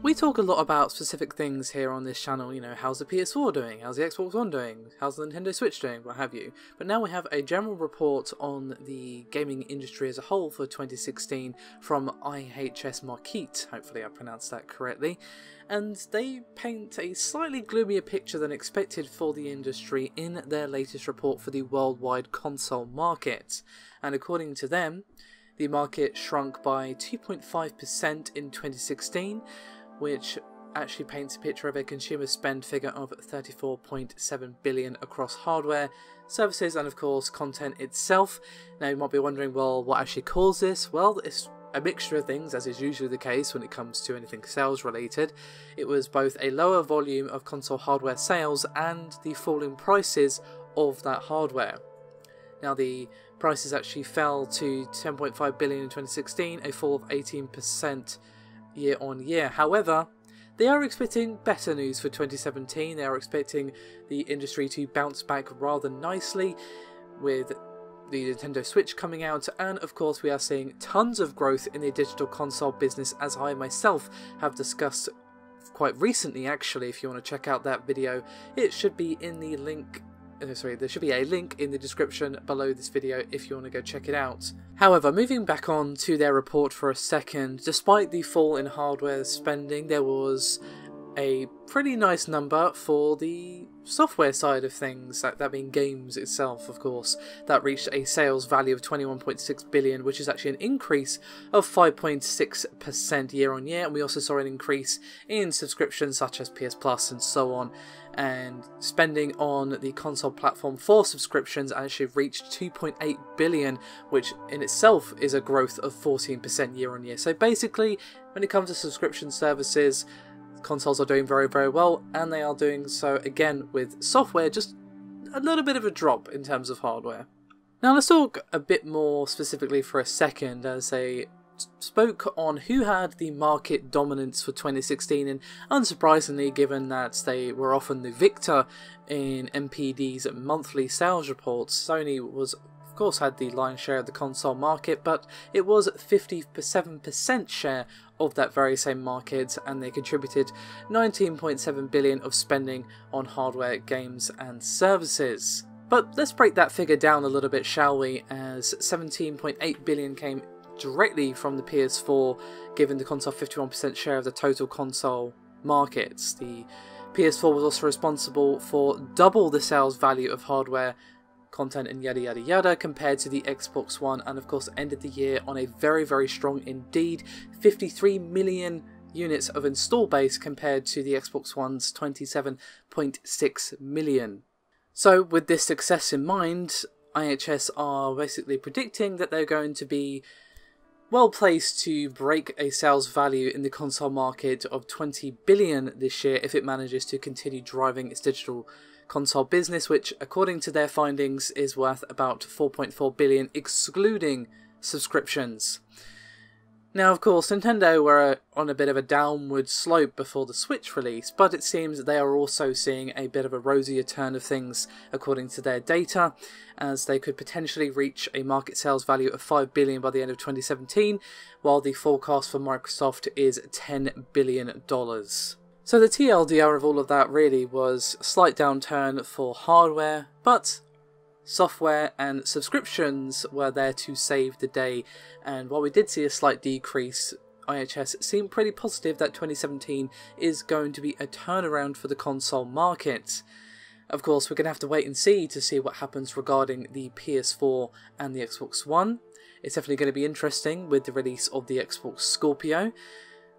We talk a lot about specific things here on this channel, you know, how's the PS4 doing, how's the Xbox One doing, how's the Nintendo Switch doing, what have you. But now we have a general report on the gaming industry as a whole for 2016 from IHS Markit, hopefully I pronounced that correctly, and they paint a slightly gloomier picture than expected for the industry in their latest report for the worldwide console market. And according to them, the market shrunk by 2.5% in 2016, which actually paints a picture of a consumer spend figure of 34.7 billion across hardware, services and of course content itself. Now you might be wondering, well, what actually caused this? Well, it's a mixture of things, as is usually the case when it comes to anything sales related. It was both a lower volume of console hardware sales and the falling prices of that hardware. Now the prices actually fell to 10.5 billion in 2016, a fall of 18% year on year. However, they are expecting better news for 2017. They are expecting the industry to bounce back rather nicely with the Nintendo Switch coming out, and of course we are seeing tons of growth in the digital console business, as I myself have discussed quite recently actually. If you want to check out that video, it should be in the link. There should be a link in the description below this video if you want to go check it out. However, moving back on to their report for a second, despite the fall in hardware spending, there was a pretty nice number for the software side of things, that being games itself, of course. That reached a sales value of 21.6 billion, which is actually an increase of 5.6% year on year, and we also saw an increase in subscriptions such as PS Plus and so on, and spending on the console platform for subscriptions actually reached 2.8 billion, which in itself is a growth of 14% year on year. So basically, when it comes to subscription services, consoles are doing very, very well, and they are doing so again with software, just a little bit of a drop in terms of hardware. Now let's talk a bit more specifically for a second as they spoke on who had the market dominance for 2016, and unsurprisingly, given that they were often the victor in NPD's monthly sales reports, Sony was of course had the lion's share of the console market, but it was 57% share of that very same market, and they contributed 19.7 billion of spending on hardware, games and services. But let's break that figure down a little bit, shall we, as 17.8 billion came directly from the PS4, giving the console 51% share of the total console markets. The PS4 was also responsible for double the sales value of hardware, content and yada yada yada compared to the Xbox One, and of course ended the year on a very, very strong indeed 53 million units of install base compared to the Xbox One's 27.6 million. So with this success in mind, IHS are basically predicting that they're going to be well placed to break a sales value in the console market of 20 billion this year if it manages to continue driving its digital console business, which according to their findings is worth about 4.4 billion excluding subscriptions. Now of course Nintendo were on a bit of a downward slope before the Switch release, but it seems that they are also seeing a bit of a rosier turn of things according to their data, as they could potentially reach a market sales value of 5 billion by the end of 2017, while the forecast for Microsoft is $10 billion. So the TLDR of all of that really was a slight downturn for hardware, but software and subscriptions were there to save the day, and while we did see a slight decrease, IHS seemed pretty positive that 2017 is going to be a turnaround for the console market. Of course, we're going to have to wait and see to see what happens regarding the PS4 and the Xbox One. It's definitely going to be interesting with the release of the Xbox Scorpio.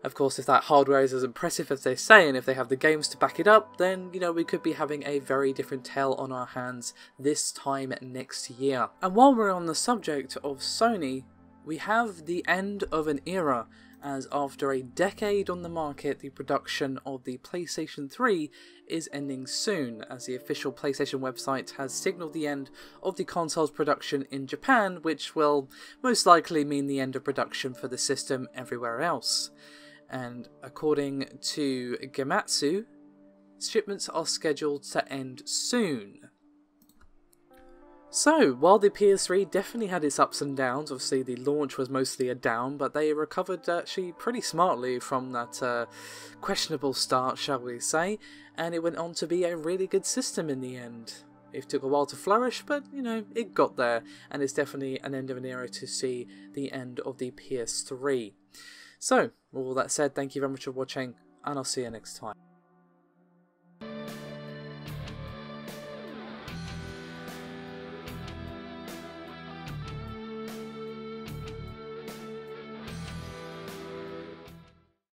Of course, if that hardware is as impressive as they say, and if they have the games to back it up, then, you know, we could be having a very different tale on our hands this time next year. And while we're on the subject of Sony, we have the end of an era, as after a decade on the market, the production of the PlayStation 3 is ending soon, as the official PlayStation website has signalled the end of the console's production in Japan, which will most likely mean the end of production for the system everywhere else. And according to Gematsu, shipments are scheduled to end soon. So, while the PS3 definitely had its ups and downs, obviously the launch was mostly a down, but they recovered actually pretty smartly from that questionable start, shall we say, and it went on to be a really good system in the end. It took a while to flourish, but, you know, it got there, and it's definitely an end of an era to see the end of the PS3. So, with all that said, thank you very much for watching, and I'll see you next time.